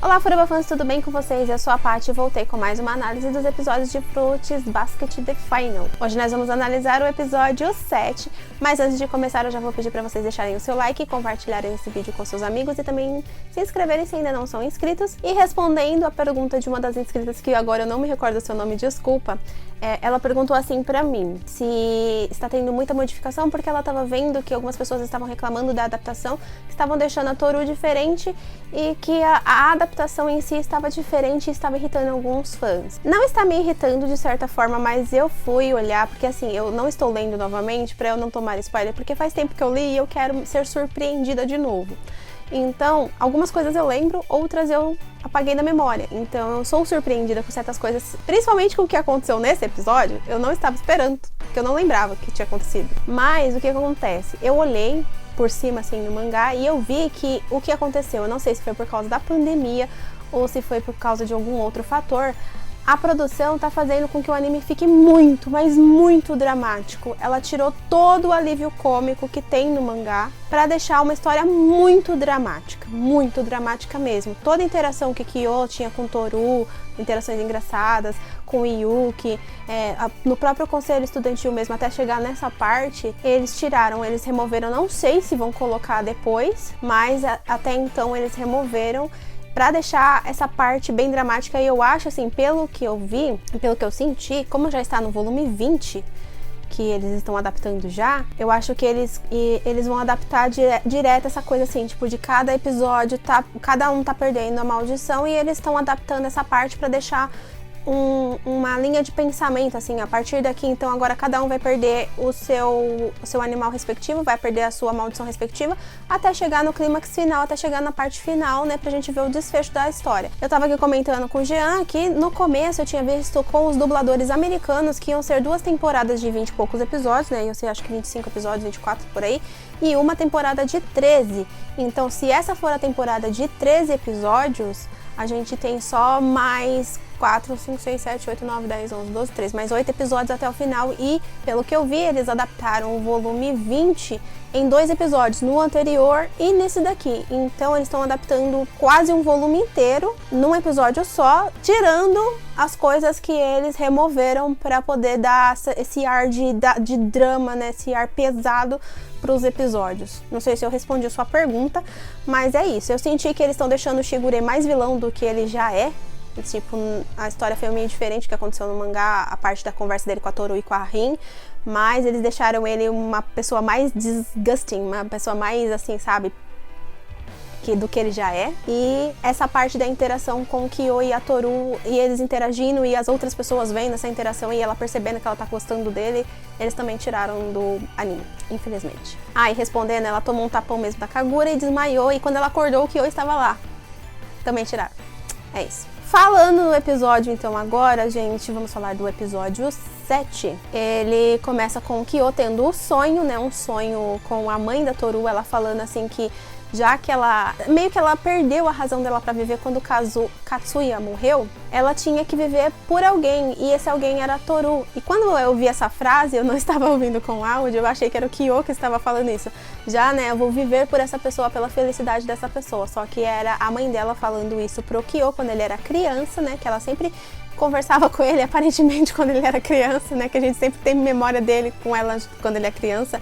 Olá, Furubafãs, tudo bem com vocês? Eu sou a Paty e voltei com mais uma análise dos episódios de Fruits Basket The Final. Hoje nós vamos analisar o episódio 7, mas antes de começar eu já vou pedir para vocês deixarem o seu like, compartilharem esse vídeo com seus amigos e também se inscreverem se ainda não são inscritos. E respondendo a pergunta de uma das inscritas, que agora eu não me recordo o seu nome, desculpa, ela perguntou assim pra mim, se está tendo muita modificação, porque ela estava vendo que algumas pessoas estavam reclamando da adaptação, que estavam deixando a Toru diferente e que a adaptação em si estava diferente e estava irritando alguns fãs. Não está me irritando de certa forma, mas eu fui olhar, porque assim, eu não estou lendo novamente pra eu não tomar spoiler, porque faz tempo que eu li e eu quero ser surpreendida de novo. Então, algumas coisas eu lembro, outras eu apaguei da memória. Então, eu sou surpreendida com certas coisas, principalmente com o que aconteceu nesse episódio. Eu não estava esperando, porque eu não lembrava o que tinha acontecido. Mas, o que acontece? Eu olhei por cima, assim, no mangá, e eu vi que o que aconteceu, eu não sei se foi por causa da pandemia ou se foi por causa de algum outro fator, a produção tá fazendo com que o anime fique muito, mas muito dramático. Ela tirou todo o alívio cômico que tem no mangá pra deixar uma história muito dramática mesmo. Toda a interação que Kyo tinha com Toru, interações engraçadas, com Yuki, no próprio conselho estudantil mesmo, até chegar nessa parte, eles tiraram, eles removeram, não sei se vão colocar depois, mas até então eles removeram pra deixar essa parte bem dramática. E eu acho, assim, pelo que eu vi, pelo que eu senti, como já está no volume 20, que eles estão adaptando já, eu acho que eles vão adaptar direto essa coisa, assim, tipo, de cada episódio, cada um tá perdendo a maldição, e eles estão adaptando essa parte pra deixar uma linha de pensamento, assim, a partir daqui, então agora cada um vai perder o seu animal respectivo, vai perder a sua maldição respectiva, até chegar no clímax final, até chegar na parte final, né, pra gente ver o desfecho da história. Eu tava aqui comentando com o Jean que no começo eu tinha visto com os dubladores americanos que iam ser 2 temporadas de 20 e poucos episódios, né, eu sei, acho que 25 episódios, 24 por aí, e uma temporada de 13. Então, se essa for a temporada de 13 episódios, a gente tem só mais 4, 5, 6, 7, 8, 9, 10, 11, 12, 13, mais 8 episódios até o final. E, pelo que eu vi, eles adaptaram o volume 20 em 2 episódios, no anterior e nesse daqui. Então, eles estão adaptando quase um volume inteiro num episódio só, tirando as coisas que eles removeram para poder dar esse ar de drama, né, esse ar pesado para os episódios. Não sei se eu respondi a sua pergunta, mas é isso. Eu senti que eles estão deixando o Shigure mais vilão do que ele já é. Tipo, a história foi meio diferente do que aconteceu no mangá, a parte da conversa dele com a Toru e com a Rin, mas eles deixaram ele uma pessoa mais disgusting, uma pessoa mais, assim, sabe, do que ele já é. E essa parte da interação com o Kyo e a Toru, e eles interagindo e as outras pessoas vendo essa interação e ela percebendo que ela tá gostando dele, eles também tiraram do anime, infelizmente. E respondendo, ela tomou um tapão mesmo da Kagura e desmaiou, e quando ela acordou, o Kyo estava lá. Também tiraram. É isso. Falando no episódio, então, agora, gente, vamos falar do episódio 7. Ele começa com o Kyo tendo o sonho, né, um sonho com a mãe da Toru, ela falando assim que já que ela, meio que ela perdeu a razão dela pra viver quando Katsuya morreu, ela tinha que viver por alguém, e esse alguém era a Toru. E quando eu vi essa frase, eu não estava ouvindo com áudio, eu achei que era o Kyo que estava falando isso. Já, né, eu vou viver por essa pessoa, pela felicidade dessa pessoa. Só que era a mãe dela falando isso pro Kyo quando ele era criança, né, que ela sempre conversava com ele, aparentemente, quando ele era criança, né, que a gente sempre tem memória dele com ela quando ele é criança.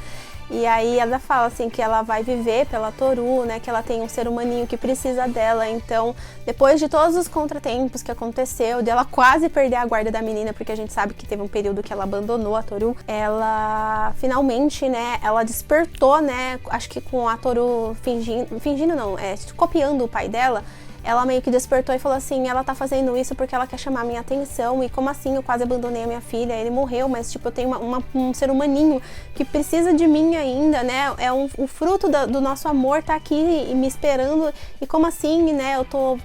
E aí ela fala assim que ela vai viver pela Toru, né, que ela tem um ser humaninho que precisa dela. Então, depois de todos os contratempos que aconteceu, dela quase perder a guarda da menina, porque a gente sabe que teve um período que ela abandonou a Toru, ela finalmente, né, ela despertou, né, acho que com a Toru fingindo não, copiando o pai dela. Ela meio que despertou e falou assim, ela tá fazendo isso porque ela quer chamar minha atenção, e como assim, eu quase abandonei a minha filha, ele morreu, mas tipo, eu tenho um ser humaninho que precisa de mim ainda, né, o fruto do nosso amor tá aqui me esperando, e como assim, né, eu tô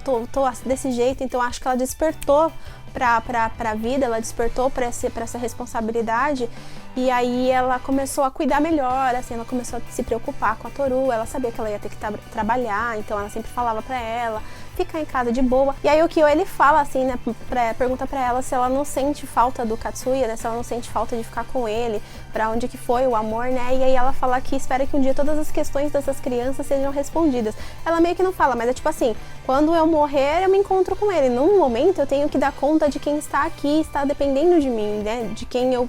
desse jeito. Então acho que ela despertou pra vida, ela despertou pra essa responsabilidade, e aí ela começou a cuidar melhor, assim, ela começou a se preocupar com a Toru, ela sabia que ela ia ter que trabalhar, então ela sempre falava pra ela ficar em casa de boa. E aí o Kyo, ele fala assim, né, pergunta pra ela se ela não sente falta do Katsuya, né, se ela não sente falta de ficar com ele, pra onde que foi o amor, né, e aí ela fala que espera que um dia todas as questões dessas crianças sejam respondidas. Ela meio que não fala, mas é tipo assim, quando eu morrer eu me encontro com ele, num momento eu tenho que dar conta de quem está aqui, está dependendo de mim, né, de quem eu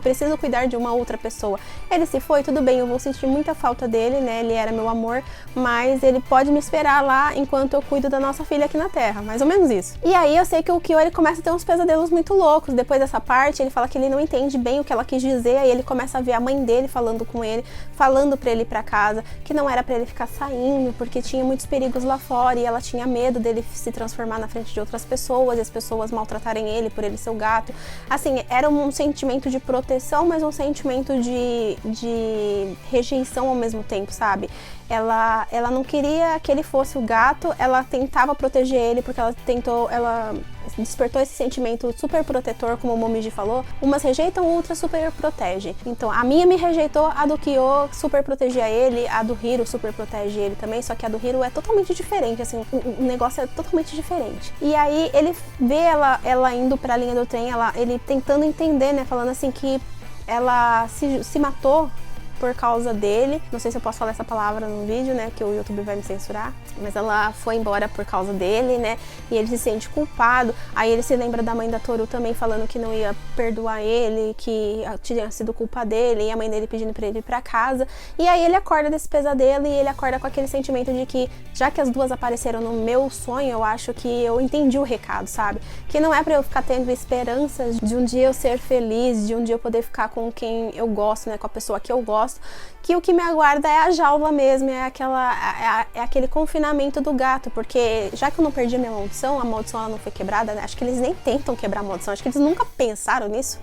preciso cuidar de uma outra pessoa. Ele se foi, tudo bem, eu vou sentir muita falta dele, né, ele era meu amor, mas ele pode me esperar lá enquanto eu cuido da nossa filha aqui na Terra, mais ou menos isso. E aí eu sei que o Kyo, ele começa a ter uns pesadelos muito loucos. Depois dessa parte, ele fala que ele não entende bem o que ela quis dizer, aí ele começa a ver a mãe dele falando com ele, falando pra ele ir pra casa, que não era pra ele ficar saindo, porque tinha muitos perigos lá fora, e ela tinha medo dele se transformar na frente de outras pessoas, e as pessoas maltratarem ele por ele ser o gato. Assim, era um sentimento de proteção, mas um sentimento de rejeição ao mesmo tempo, sabe? Ela não queria que ele fosse o gato, ela tentava proteger ele porque ela despertou esse sentimento super protetor, como o Momiji falou. Umas rejeitam, outras super protegem. Então, a minha me rejeitou, a do Kyo super protegia ele, a do Hiro super protege ele também, só que a do Hiro é totalmente diferente, assim, o negócio é totalmente diferente. E aí, ele vê ela indo pra linha do trem, ele tentando entender, né, falando assim que ela se matou por causa dele. Não sei se eu posso falar essa palavra no vídeo, né, que o YouTube vai me censurar, mas ela foi embora por causa dele, né, e ele se sente culpado. Aí ele se lembra da mãe da Toru também falando que não ia perdoar ele, que tinha sido culpa dele, e a mãe dele pedindo pra ele ir pra casa. E aí ele acorda desse pesadelo e ele acorda com aquele sentimento de que, já que as duas apareceram no meu sonho, eu acho que eu entendi o recado, sabe? Que não é pra eu ficar tendo esperanças de um dia eu ser feliz, de um dia eu poder ficar com quem eu gosto, né, com a pessoa que eu gosto, que o que me aguarda é a jaula mesmo, é aquele confinamento do gato, porque já que eu não perdi a minha maldição, a maldição ela não foi quebrada, né? Acho que eles nem tentam quebrar a maldição, acho que eles nunca pensaram nisso.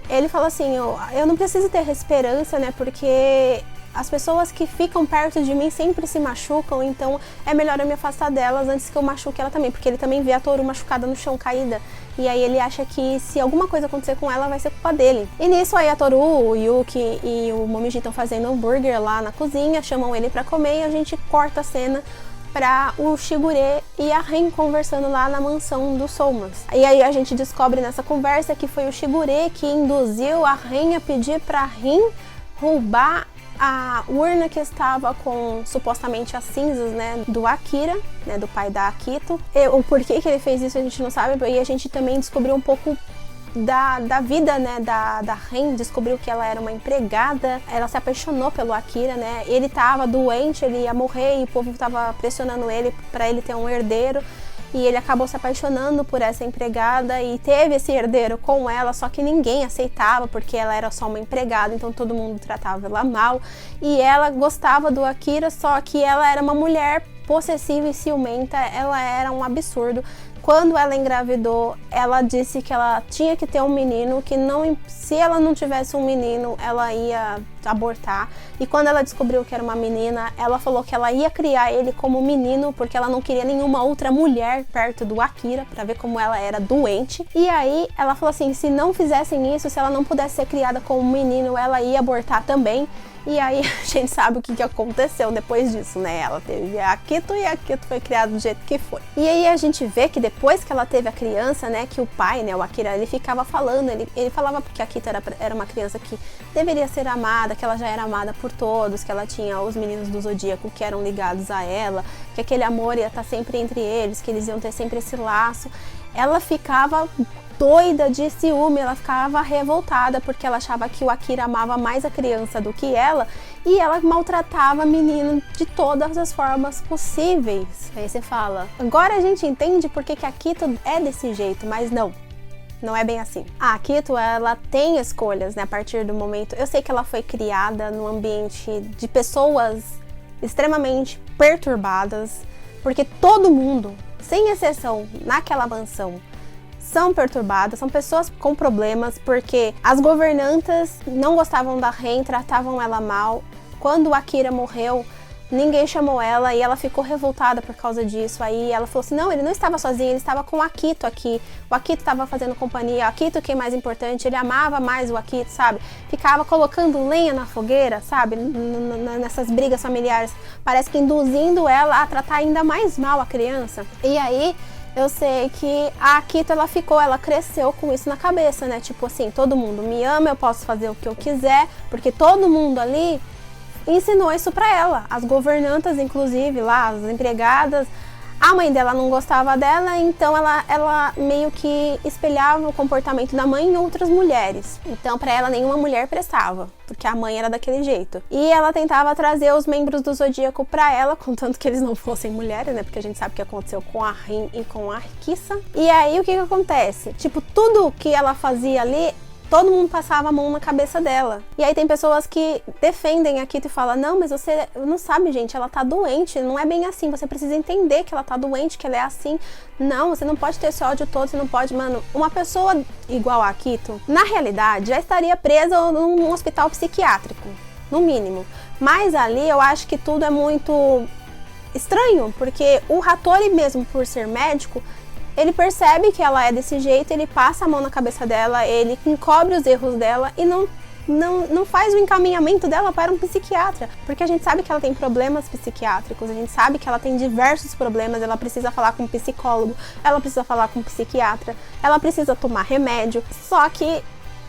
Ele fala assim, eu não preciso ter esperança, né, porque as pessoas que ficam perto de mim sempre se machucam, então é melhor eu me afastar delas antes que eu machuque ela também, porque ele também vê a Toru machucada no chão, caída, e aí ele acha que se alguma coisa acontecer com ela, vai ser culpa dele. E nisso aí a Toru, o Yuki e o Momiji estão fazendo hambúrguer lá na cozinha, chamam ele pra comer e a gente corta a cena pra o Shigure e a Rin conversando lá na mansão dos Soumas. E aí a gente descobre nessa conversa que foi o Shigure que induziu a Rin a pedir pra Rin roubar a urna que estava com supostamente as cinzas, né, do Akira, né, do pai da Akito. O porquê que ele fez isso a gente não sabe, e a gente também descobriu um pouco da vida, né, da Rin, descobriu que ela era uma empregada, ela se apaixonou pelo Akira, né, ele tava doente, ele ia morrer e o povo tava pressionando ele para ele ter um herdeiro. E ele acabou se apaixonando por essa empregada e teve esse herdeiro com ela, só que ninguém aceitava porque ela era só uma empregada, então todo mundo tratava ela mal. E ela gostava do Akira, só que ela era uma mulher possessiva e ciumenta, ela era um absurdo. Quando ela engravidou, ela disse que ela tinha que ter um menino, que não, se ela não tivesse um menino, ela ia abortar. E quando ela descobriu que era uma menina, ela falou que ela ia criar ele como menino, porque ela não queria nenhuma outra mulher perto do Akira, pra ver como ela era doente. E aí, ela falou assim, se não fizessem isso, se ela não pudesse ser criada como menino, ela ia abortar também. E aí a gente sabe o que aconteceu depois disso, né? Ela teve a Akito e a Akito foi criada do jeito que foi. E aí a gente vê que depois que ela teve a criança, né, que o pai, né, o Akira, ele ficava falando, ele falava porque a Akito era uma criança que deveria ser amada, que ela já era amada por todos, que ela tinha os meninos do Zodíaco que eram ligados a ela, que aquele amor ia estar sempre entre eles, que eles iam ter sempre esse laço. Ela ficava doida de ciúme, ela ficava revoltada porque ela achava que o Akira amava mais a criança do que ela e ela maltratava a menina de todas as formas possíveis. Aí você fala, agora a gente entende porque que a Akito é desse jeito, mas não é bem assim. A Akito, ela tem escolhas, né, a partir do momento... Eu sei que ela foi criada num ambiente de pessoas extremamente perturbadas, porque todo mundo, sem exceção, naquela mansão, são perturbadas, são pessoas com problemas, porque as governantas não gostavam da Rin, tratavam ela mal. Quando o Akira morreu, ninguém chamou ela e ela ficou revoltada por causa disso. Aí ela falou assim, não, ele não estava sozinho, ele estava com o Akito aqui. O Akito estava fazendo companhia, o Akito que é mais importante, ele amava mais o Akito, sabe? Ficava colocando lenha na fogueira, sabe? Nessas brigas familiares. Parece que induzindo ela a tratar ainda mais mal a criança. E aí eu sei que a Akito, ela cresceu com isso na cabeça, né? Tipo assim, todo mundo me ama, eu posso fazer o que eu quiser, porque todo mundo ali ensinou isso pra ela. As governantas, inclusive, lá, as empregadas. A mãe dela não gostava dela, então ela meio que espelhava o comportamento da mãe em outras mulheres. Então, pra ela, nenhuma mulher prestava, porque a mãe era daquele jeito. E ela tentava trazer os membros do Zodíaco pra ela, contanto que eles não fossem mulheres, né? Porque a gente sabe o que aconteceu com a Rin e com a Kissa. E aí, o que acontece? Tipo, tudo que ela fazia ali, todo mundo passava a mão na cabeça dela. E aí tem pessoas que defendem a Akito e falam, não, mas você não sabe, gente, ela tá doente, não é bem assim, você precisa entender que ela tá doente, que ela é assim. Não, você não pode ter esse ódio todo, você não pode, mano. Uma pessoa igual a Akito, na realidade, já estaria presa num hospital psiquiátrico, no mínimo. Mas ali eu acho que tudo é muito estranho, porque o Hattori mesmo, por ser médico, ele percebe que ela é desse jeito, ele passa a mão na cabeça dela, ele encobre os erros dela e não faz o encaminhamento dela para um psiquiatra. Porque a gente sabe que ela tem problemas psiquiátricos, a gente sabe que ela tem diversos problemas, ela precisa falar com um psicólogo, ela precisa falar com um psiquiatra, ela precisa tomar remédio. Só que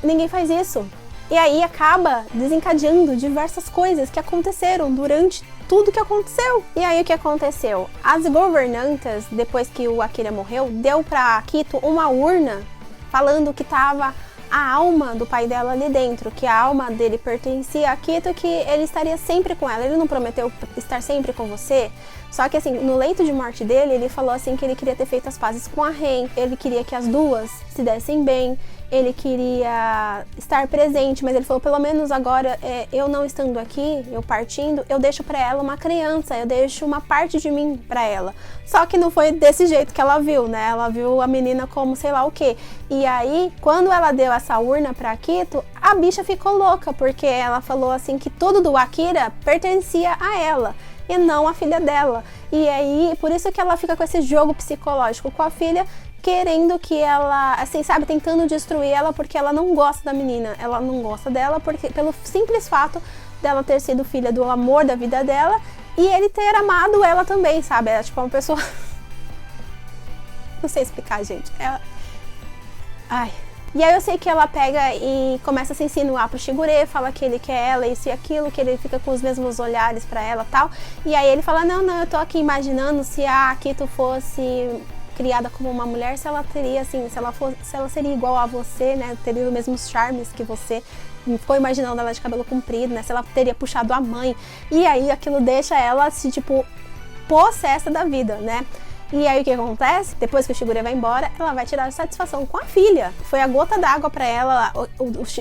ninguém faz isso. E aí acaba desencadeando diversas coisas que aconteceram durante tudo que aconteceu. E aí o que aconteceu? As governantas, depois que o Akira morreu, deu pra Akito uma urna falando que tava a alma do pai dela ali dentro, que a alma dele pertencia a Akito, que ele estaria sempre com ela. Ele não prometeu estar sempre com você? Só que assim, no leito de morte dele, ele falou assim que ele queria ter feito as pazes com a Ren, ele queria que as duas se dessem bem, ele queria estar presente, mas ele falou, pelo menos agora, eu não estando aqui, eu partindo, eu deixo pra ela uma criança, eu deixo uma parte de mim pra ela. Só que não foi desse jeito que ela viu, né? Ela viu a menina como sei lá o quê. E aí, quando ela deu essa urna pra Akito, a bicha ficou louca, porque ela falou assim que tudo do Akira pertencia a ela e não a filha dela. E aí, por isso que ela fica com esse jogo psicológico com a filha, querendo que ela, assim, sabe, tentando destruir ela porque ela não gosta da menina. Ela não gosta dela porque, pelo simples fato dela ter sido filha do amor da vida dela e ele ter amado ela também, sabe? É tipo uma pessoa... Não sei explicar, gente. Ai... E aí eu sei que ela pega e começa a se insinuar pro Shigure, fala que ele quer ela, isso e aquilo, que ele fica com os mesmos olhares pra ela e tal. E aí ele fala, não, eu tô aqui imaginando se a Akito fosse criada como uma mulher, se ela teria, assim, se ela seria igual a você, né, teria os mesmos charmes que você. Ficou imaginando ela de cabelo comprido, né, se ela teria puxado a mãe. E aí aquilo deixa ela, assim, tipo, possessa da vida, né. E aí o que acontece? Depois que o Shigure vai embora, ela vai tirar satisfação com a filha. Foi a gota d'água pra ela,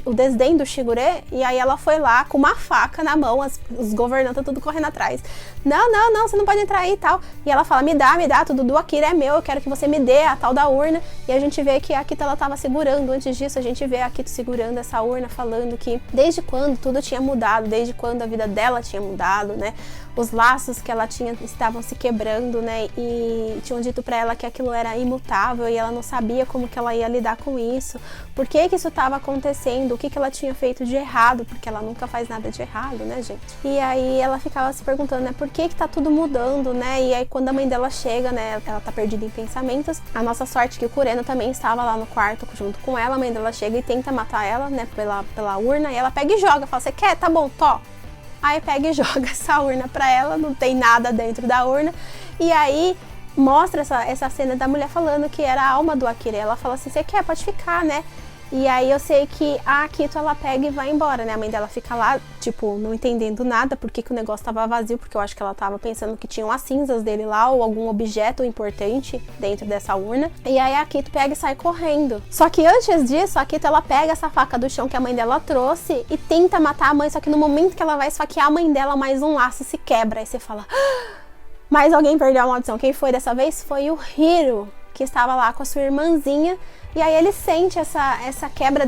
o desdém do Shigure, e aí ela foi lá com uma faca na mão, os governantes tudo correndo atrás. Não, você não pode entrar aí e tal. E ela fala, me dá, tudo do Akira é meu, eu quero que você me dê a tal da urna. E a gente vê que a Akito, ela tava segurando, antes disso a gente vê a Akito segurando essa urna, falando que desde quando tudo tinha mudado, desde quando a vida dela tinha mudado, né? Os laços que ela tinha estavam se quebrando, né? E tinham dito pra ela que aquilo era imutável e ela não sabia como que ela ia lidar com isso. Por que isso estava acontecendo? O que ela tinha feito de errado? Porque ela nunca faz nada de errado, né, gente? E aí ela ficava se perguntando, né? Por que tá tudo mudando, né? E aí quando a mãe dela chega, né? Ela tá perdida em pensamentos. A nossa sorte é que o Kureno também estava lá no quarto junto com ela. A mãe dela chega e tenta matar ela, né? Pela urna. E ela pega e joga. Fala, você quer? Tá bom, tó. Aí pega e joga essa urna pra ela, não tem nada dentro da urna. E aí mostra essa cena da mulher falando que era a alma do Akira. Ela fala assim, você quer? Pode ficar, né? E aí eu sei que a Akito, ela pega e vai embora, né? A mãe dela fica lá, tipo, não entendendo nada, porque que o negócio tava vazio, porque eu acho que ela tava pensando que tinham as cinzas dele lá, ou algum objeto importante dentro dessa urna. E aí a Akito pega e sai correndo. Só que antes disso, a Akito, ela pega essa faca do chão que a mãe dela trouxe e tenta matar a mãe, só que no momento que ela vai esfaquear a mãe dela, mais um laço se quebra. Aí você fala, mas alguém perdeu a maldição. Quem foi dessa vez? Foi o Hiro, que estava lá com a sua irmãzinha. E aí ele sente essa quebra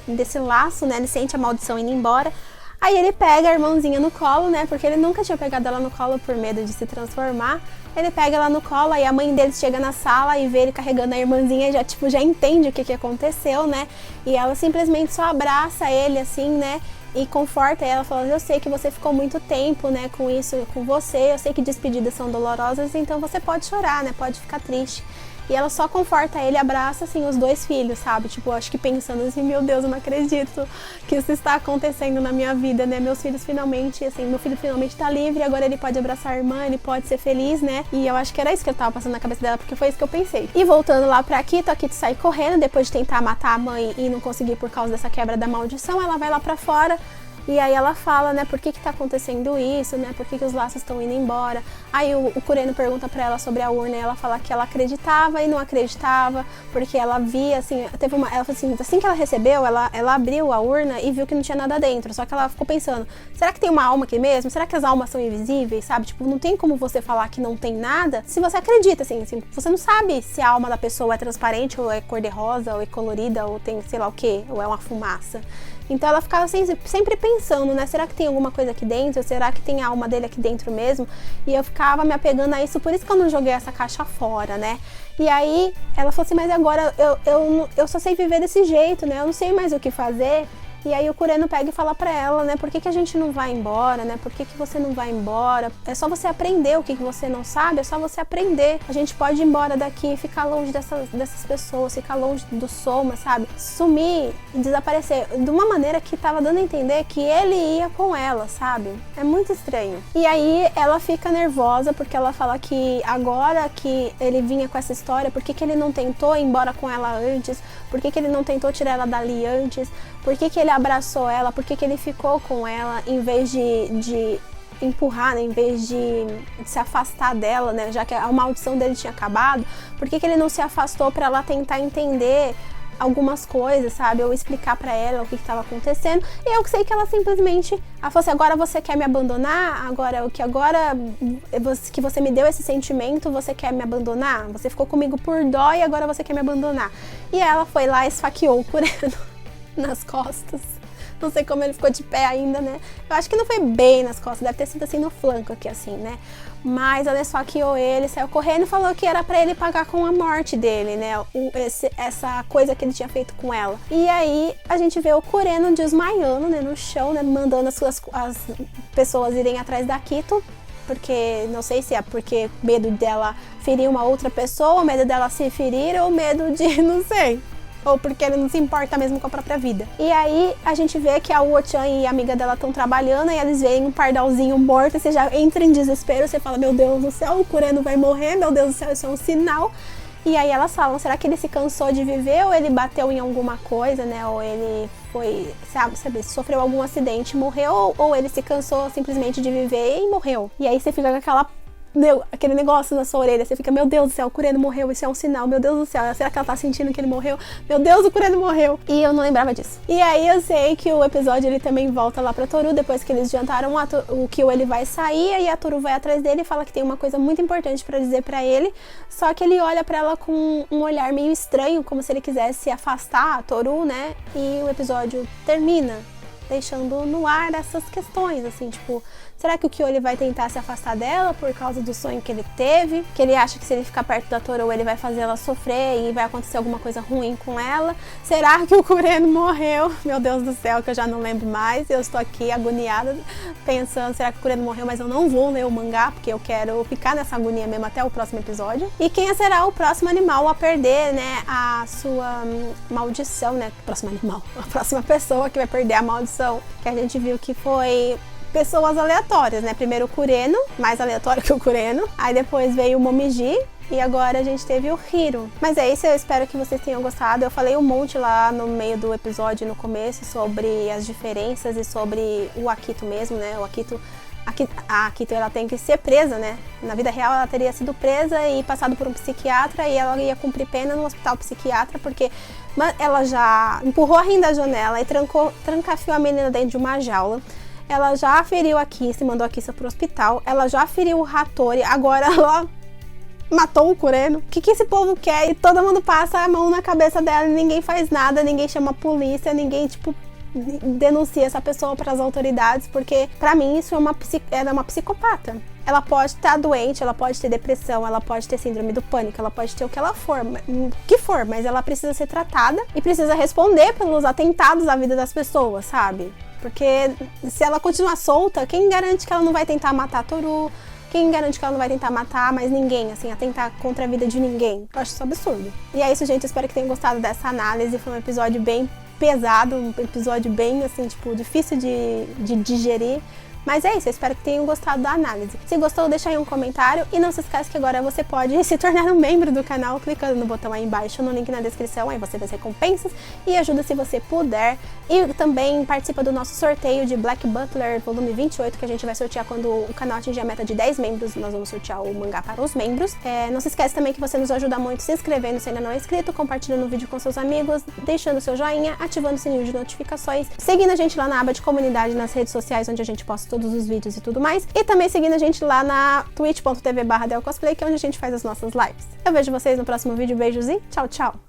desse laço, né? Ele sente a maldição indo embora. Aí ele pega a irmãzinha no colo, né, porque ele nunca tinha pegado ela no colo por medo de se transformar. Ele pega ela no colo, aí a mãe deles chega na sala e vê ele carregando a irmãzinha e já, tipo, já entende o que aconteceu, né? E ela simplesmente só abraça ele, assim, né? E conforta ela, falando, eu sei que você ficou muito tempo, né, com isso, com você, eu sei que despedidas são dolorosas, então você pode chorar, né, pode ficar triste. E ela só conforta ele, abraça, assim, os dois filhos, sabe? Tipo, acho que pensando assim, meu Deus, eu não acredito que isso está acontecendo na minha vida, né? Meus filhos finalmente, assim, meu filho finalmente tá livre, agora ele pode abraçar a irmã, ele pode ser feliz, né? E eu acho que era isso que eu tava passando na cabeça dela, porque foi isso que eu pensei. E voltando lá pra Akito, a Akito sai correndo, depois de tentar matar a mãe e não conseguir por causa dessa quebra da maldição, ela vai lá pra fora. E aí ela fala, né, por que tá acontecendo isso, né, por que os laços estão indo embora. Aí o Kureno pergunta pra ela sobre a urna e ela fala que ela acreditava e não acreditava, porque ela via, assim, ela falou assim que ela recebeu, ela abriu a urna e viu que não tinha nada dentro, só que ela ficou pensando, será que tem uma alma aqui mesmo? Será que as almas são invisíveis, sabe? Tipo, não tem como você falar que não tem nada se você acredita, assim, você não sabe se a alma da pessoa é transparente ou é cor-de-rosa ou é colorida ou tem sei lá o que, ou é uma fumaça. Então ela ficava sempre pensando, né? Será que tem alguma coisa aqui dentro? Será que tem a alma dele aqui dentro mesmo? E eu ficava me apegando a isso, por isso que eu não joguei essa caixa fora, né? E aí ela falou assim, mas agora eu só sei viver desse jeito, né? Eu não sei mais o que fazer. E aí o Kureno pega e fala pra ela, né, por que a gente não vai embora, né, por que você não vai embora? É só você aprender o que você não sabe, é só você aprender. A gente pode ir embora daqui, ficar longe dessas pessoas, ficar longe do Soma, sabe? Sumir e desaparecer de uma maneira que tava dando a entender que ele ia com ela, sabe? É muito estranho. E aí ela fica nervosa porque ela fala que agora que ele vinha com essa história, por que ele não tentou ir embora com ela antes? Por que ele não tentou tirar ela dali antes? Por que ele abraçou ela? Por que ele ficou com ela em vez de empurrar, né? Em vez de se afastar dela, né? Já que a maldição dele tinha acabado, por que ele não se afastou para ela tentar entender algumas coisas, sabe? Ou explicar pra ela o que estava acontecendo. E eu sei que ela simplesmente... Ela falou assim, agora você quer me abandonar? Agora que você me deu esse sentimento, você quer me abandonar? Você ficou comigo por dó e agora você quer me abandonar. E ela foi lá e esfaqueou o Kureno nas costas. Não sei como ele ficou de pé ainda, né? Eu acho que não foi bem nas costas, deve ter sido assim no flanco aqui, assim, né? Mas ela esfaqueou ele, saiu correndo e falou que era pra ele pagar com a morte dele, né? Essa coisa que ele tinha feito com ela. E aí a gente vê o Kureno desmaiando, né, no chão, né? Mandando as pessoas irem atrás da Akito. Porque, não sei se é porque medo dela ferir uma outra pessoa, medo dela se ferir ou medo de, não sei. Ou porque ele não se importa mesmo com a própria vida. E aí a gente vê que a Uo-chan e a amiga dela estão trabalhando e eles veem um pardalzinho morto e você já entra em desespero, você fala, meu Deus do céu, o Kureno vai morrer, meu Deus do céu, isso é um sinal. E aí elas falam, será que ele se cansou de viver ou ele bateu em alguma coisa, né? Ou ele foi, sabe, sofreu algum acidente e morreu, ou ele se cansou simplesmente de viver e morreu. E aí você fica com aquele negócio na sua orelha, você fica, meu Deus do céu, o Kureno morreu, isso é um sinal, meu Deus do céu, será que ela tá sentindo que ele morreu? Meu Deus, o Kureno morreu! E eu não lembrava disso. E aí eu sei que o episódio, ele também volta lá pra Toru, depois que eles jantaram, o Kyo, ele vai sair, e a Toru vai atrás dele e fala que tem uma coisa muito importante pra dizer pra ele, só que ele olha pra ela com um olhar meio estranho, como se ele quisesse afastar a Toru, né? E o episódio termina deixando no ar essas questões, assim, tipo, será que o Kyo ele vai tentar se afastar dela por causa do sonho que ele teve? Que ele acha que se ele ficar perto da Toru, ele vai fazer ela sofrer e vai acontecer alguma coisa ruim com ela? Será que o Kureno morreu? Meu Deus do céu, que eu já não lembro mais. Eu estou aqui agoniada, pensando, será que o Kureno morreu? Mas eu não vou ler o mangá, porque eu quero ficar nessa agonia mesmo até o próximo episódio. E quem será o próximo animal a perder, né, a sua maldição, né? Próximo animal, a próxima pessoa que vai perder a maldição, que a gente viu que foi pessoas aleatórias, né? Primeiro o Kureno, mais aleatório que o Kureno. Aí depois veio o Momiji. E agora a gente teve o Hiro. Mas é isso, eu espero que vocês tenham gostado. Eu falei um monte lá no meio do episódio, no começo, sobre as diferenças e sobre o Akito mesmo, né? A Akito, ela tem que ser presa, né? Na vida real, ela teria sido presa e passado por um psiquiatra e ela ia cumprir pena no hospital psiquiatra porque ela já empurrou a Rin da janela e trancafiou a menina dentro de uma jaula. Ela já feriu a Kissa e mandou a Kissa pro hospital. Ela já feriu o Hattori, agora ela matou o Kureno. O que esse povo quer? E todo mundo passa a mão na cabeça dela e ninguém faz nada, ninguém chama a polícia, ninguém, tipo, denuncie essa pessoa para as autoridades, porque pra mim isso ela é uma psicopata. Ela pode estar doente, ela pode ter depressão, ela pode ter síndrome do pânico, ela pode ter o que for, mas ela precisa ser tratada e precisa responder pelos atentados à vida das pessoas, sabe? Porque se ela continuar solta, quem garante que ela não vai tentar matar Toru? Quem garante que ela não vai tentar matar mais ninguém, assim, atentar contra a vida de ninguém? Eu acho isso absurdo. E é isso, gente. Espero que tenham gostado dessa análise. Foi um episódio bem pesado, um episódio bem, assim, tipo, difícil de digerir. Mas é isso, eu espero que tenham gostado da análise. Se gostou, deixa aí um comentário e não se esquece que agora você pode se tornar um membro do canal clicando no botão aí embaixo, no link na descrição, aí você vê as recompensas e ajuda se você puder. E também participa do nosso sorteio de Black Butler volume 28, que a gente vai sortear quando o canal atingir a meta de 10 membros, nós vamos sortear o mangá para os membros. Não se esquece também que você nos ajuda muito se inscrevendo se ainda não é inscrito, compartilhando o vídeo com seus amigos, deixando seu joinha, ativando o sininho de notificações, seguindo a gente lá na aba de comunidade nas redes sociais, onde a gente posta todos os vídeos e tudo mais, e também seguindo a gente lá na twitch.tv/delcosplay, que é onde a gente faz as nossas lives. Eu vejo vocês no próximo vídeo, beijos e tchau, tchau!